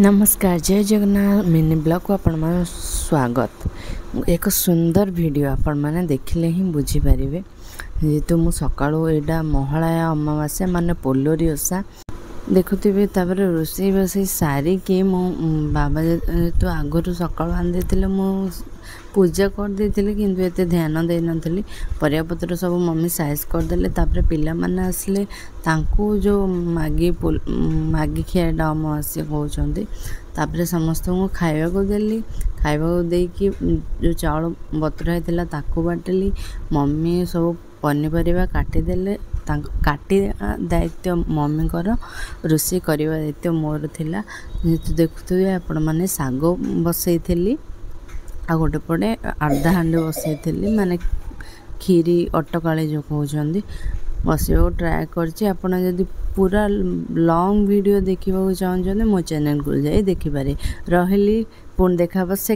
नमस्कार जय Jagannath mini blog को आपण मन स्वागत। एक सुंदर वीडियो आपण मैंने देखिले ही बुझीपारे जेहेतु मु सकाळु एटा महालया अमावास्या माने पोलोरी ओषा देखुथिबे तापर रोषे बसई सारी के मो बाबा तो आगु सकाळु आन देथिले मु पूजा कर देथिले किंतु एते ध्यान दे नथली। परियापत्र सब मम्मी साइज कर देले तापर पिला माने आसले तांको जो मागी खियाटा अमावास्या कहउछंती तापर समस्त को खाइबा को देली। खाइबा को देकी जो चाउल बतुरा हेतिला ताको बाटली मम्मी सब पनीपरिया काटी देले काटी दायित्व मम्मी कर रोषे करवा दायित्व मोर थिला। जेहेतु देखुथिबे आपण माने साग बसैथिली आ गोटे पटे अर्धा हांडी बसैथिली माने खीरी अटकाली जो कहउछंती बसो ट्राए करछि। आपण जदि पूरा लॉन्ग वीडियो देखिबा चाहछन मो चैनल को जाई देखि पारे। रहली पुन देखा बस।